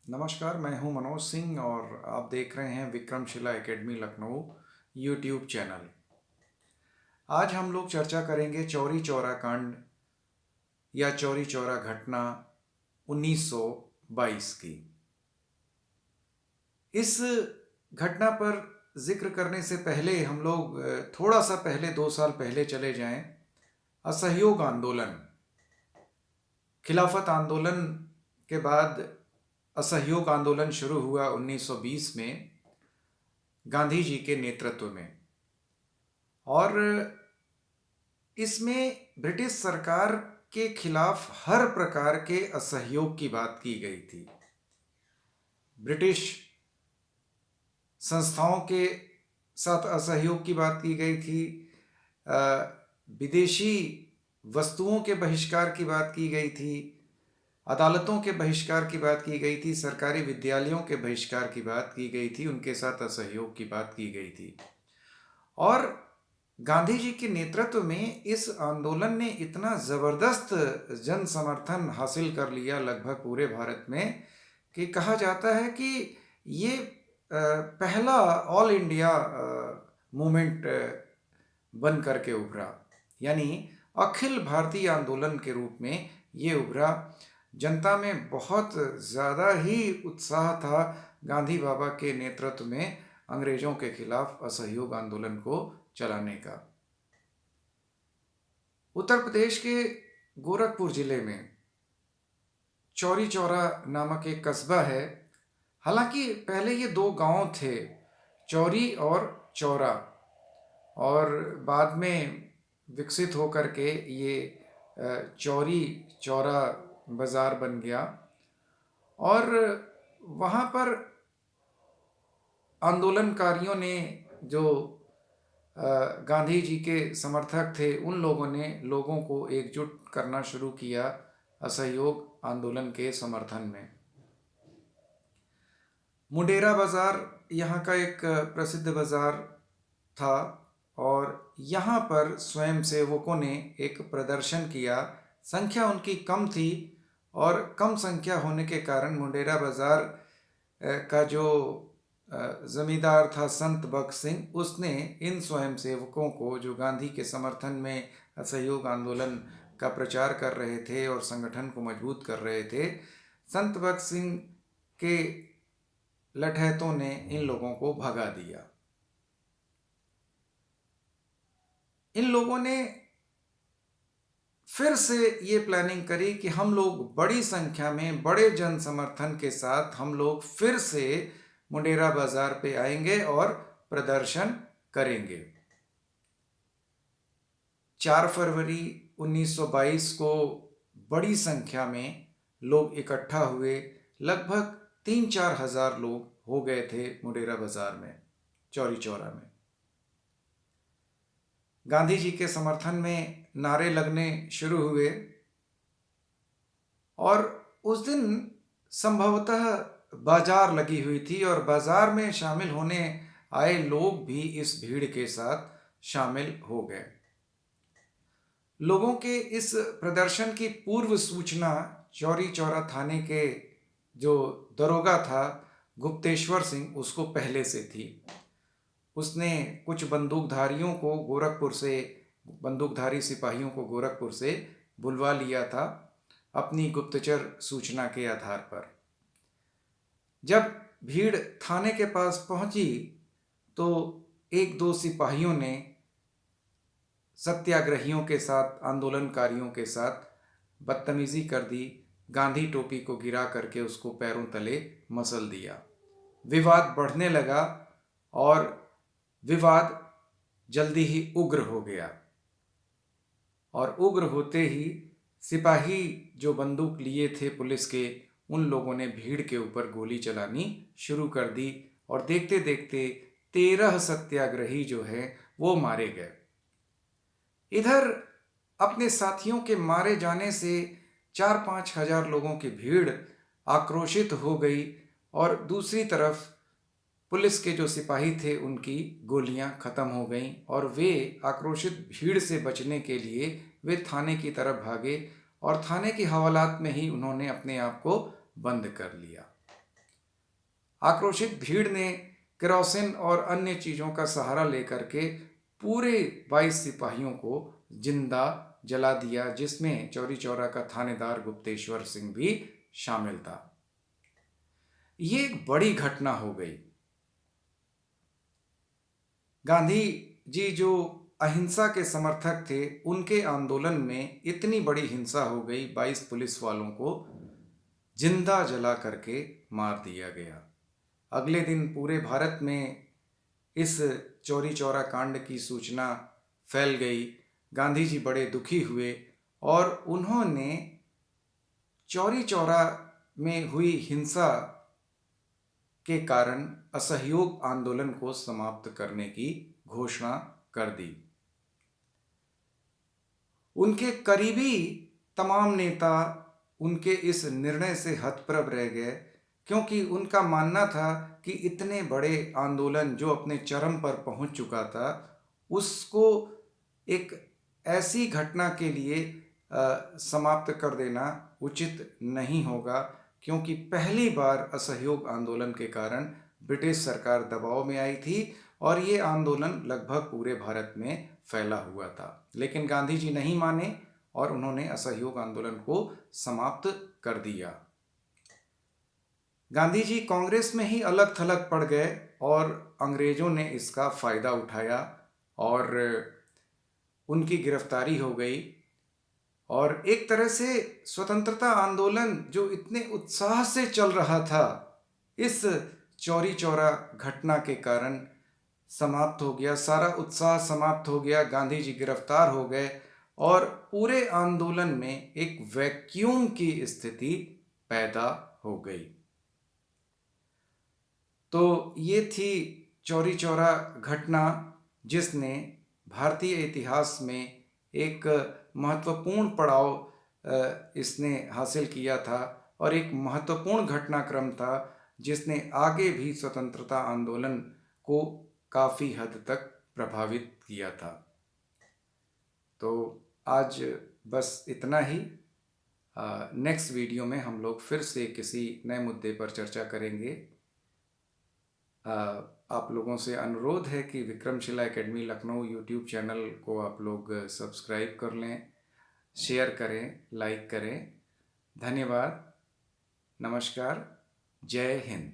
नमस्कार, मैं हूं मनोज सिंह और आप देख रहे हैं Vikramshila academy Lucknow YouTube channel. आज हम लोग चर्चा करेंगे चौरी चौरा कांड या चौरी चौरा घटना 1922 की। इस घटना पर जिक्र करने से पहले हम लोग थोड़ा सा पहले 2 साल पहले चले जाएं। असहयोग आंदोलन, खिलाफत आंदोलन के बाद असहयोग आंदोलन शुरू हुआ 1920 में गांधी जी के नेतृत्व में। और इसमें ब्रिटिश सरकार के खिलाफ हर प्रकार के असहयोग की बात की गई थी। ब्रिटिश संस्थाओं के साथ असहयोग की बात की गई थी। विदेशी वस्तुओं के बहिष्कार की बात की गई थी। अदालतों के बहिष्कार की बात की गई थी। सरकारी विद्यालयों के बहिष्कार की बात की गई थी। उनके साथ असहयोग की बात की गई थी। और गांधी जी के नेतृत्व में इस आंदोलन ने इतना ज़बरदस्त जन समर्थन हासिल कर लिया लगभग पूरे भारत में कि कहा जाता है कि ये पहला ऑल इंडिया मूवमेंट बन करके उभरा, यानी अखिल भारतीय आंदोलन के रूप में ये उभरा। जनता में बहुत ज़्यादा ही उत्साह था गांधी बाबा के नेतृत्व में अंग्रेज़ों के खिलाफ असहयोग आंदोलन को चलाने का। उत्तर प्रदेश के गोरखपुर जिले में चौरी चौरा नामक एक कस्बा है। हालांकि पहले ये दो गांव थे, चौरी और चौरा, और बाद में विकसित होकर के ये चौरी चौरा बाज़ार बन गया। और वहाँ पर आंदोलनकारियों ने, जो गांधी जी के समर्थक थे, उन लोगों ने लोगों को एकजुट करना शुरू किया असहयोग आंदोलन के समर्थन में। मुंडेरा बाज़ार यहाँ का एक प्रसिद्ध बाज़ार था और यहाँ पर स्वयंसेवकों ने एक प्रदर्शन किया। संख्या उनकी कम थी और कम संख्या होने के कारण मुंडेरा बाज़ार का जो ज़मींदार था संत बख्श सिंह, उसने इन स्वयंसेवकों को, जो गांधी के समर्थन में असहयोग आंदोलन का प्रचार कर रहे थे और संगठन को मजबूत कर रहे थे, संत बख्श सिंह के लठैतों ने इन लोगों को भगा दिया। इन लोगों ने फिर से ये प्लानिंग करी कि हम लोग बड़ी संख्या में, बड़े जन समर्थन के साथ हम लोग फिर से मुंडेरा बाज़ार पे आएंगे और प्रदर्शन करेंगे। 4 फरवरी 1922 को बड़ी संख्या में लोग इकट्ठा हुए। लगभग 3-4 हज़ार लोग हो गए थे मुंडेरा बाज़ार में, चौरी चौरा में। गांधी जी के समर्थन में नारे लगने शुरू हुए और उस दिन संभवतः बाजार लगी हुई थी और बाजार में शामिल होने आए लोग भी इस भीड़ के साथ शामिल हो गए। लोगों के इस प्रदर्शन की पूर्व सूचना चौरी चौरा थाने के जो दरोगा था गुप्तेश्वर सिंह, उसको पहले से थी। उसने कुछ बंदूकधारियों को गोरखपुर से, बंदूकधारी सिपाहियों को गोरखपुर से बुलवा लिया था अपनी गुप्तचर सूचना के आधार पर। जब भीड़ थाने के पास पहुंची तो 1-2 सिपाहियों ने सत्याग्रहियों के साथ, आंदोलनकारियों के साथ बदतमीजी कर दी। गांधी टोपी को गिरा करके उसको पैरों तले मसल दिया। विवाद बढ़ने लगा और विवाद जल्दी ही उग्र हो गया। और उग्र होते ही सिपाही जो बंदूक लिए थे पुलिस के, उन लोगों ने भीड़ के ऊपर गोली चलानी शुरू कर दी और देखते देखते 13 सत्याग्रही जो है वो मारे गए। इधर अपने साथियों के मारे जाने से 4-5 हज़ार लोगों की भीड़ आक्रोशित हो गई और दूसरी तरफ पुलिस के जो सिपाही थे उनकी गोलियां खत्म हो गईं और वे आक्रोशित भीड़ से बचने के लिए वे थाने की तरफ भागे और थाने की हवालात में ही उन्होंने अपने आप को बंद कर लिया। आक्रोशित भीड़ ने केरोसिन और अन्य चीज़ों का सहारा लेकर के पूरे 22 सिपाहियों को जिंदा जला दिया, जिसमें चौरी चौरा का थानेदार गुप्तेश्वर सिंह भी शामिल था। ये एक बड़ी घटना हो गई। गांधी जी जो अहिंसा के समर्थक थे, उनके आंदोलन में इतनी बड़ी हिंसा हो गई, 22 पुलिस वालों को जिंदा जला करके मार दिया गया। अगले दिन पूरे भारत में इस चौरी चौरा कांड की सूचना फैल गई। गांधी जी बड़े दुखी हुए और उन्होंने चौरी चौरा में हुई हिंसा के कारण असहयोग आंदोलन को समाप्त करने की घोषणा कर दी। उनके करीबी तमाम नेता उनके इस निर्णय से हतप्रभ रह गए, क्योंकि उनका मानना था कि इतने बड़े आंदोलन जो अपने चरम पर पहुंच चुका था, उसको एक ऐसी घटना के लिए समाप्त कर देना उचित नहीं होगा, क्योंकि पहली बार असहयोग आंदोलन के कारण ब्रिटिश सरकार दबाव में आई थी और ये आंदोलन लगभग पूरे भारत में फैला हुआ था। लेकिन गांधी जी नहीं माने और उन्होंने असहयोग आंदोलन को समाप्त कर दिया। गांधी जी कांग्रेस में ही अलग थलग पड़ गए और अंग्रेजों ने इसका फायदा उठाया और उनकी गिरफ्तारी हो गई। और एक तरह से स्वतंत्रता आंदोलन जो इतने उत्साह से चल रहा था, इस चौरी चौरा घटना के कारण समाप्त हो गया। सारा उत्साह समाप्त हो गया, गांधी जी गिरफ्तार हो गए और पूरे आंदोलन में एक वैक्यूम की स्थिति पैदा हो गई। तो ये थी चौरी चौरा घटना, जिसने भारतीय इतिहास में एक महत्वपूर्ण पड़ाव इसने हासिल किया था और एक महत्वपूर्ण घटनाक्रम था, जिसने आगे भी स्वतंत्रता आंदोलन को काफ़ी हद तक प्रभावित किया था। तो आज बस इतना ही। नेक्स्ट वीडियो में हम लोग फिर से किसी नए मुद्दे पर चर्चा करेंगे। आप लोगों से अनुरोध है कि Vikramshila academy Lucknow YouTube channel को आप लोग सब्सक्राइब कर लें, शेयर करें, लाइक करें। धन्यवाद। नमस्कार। जय हिंद।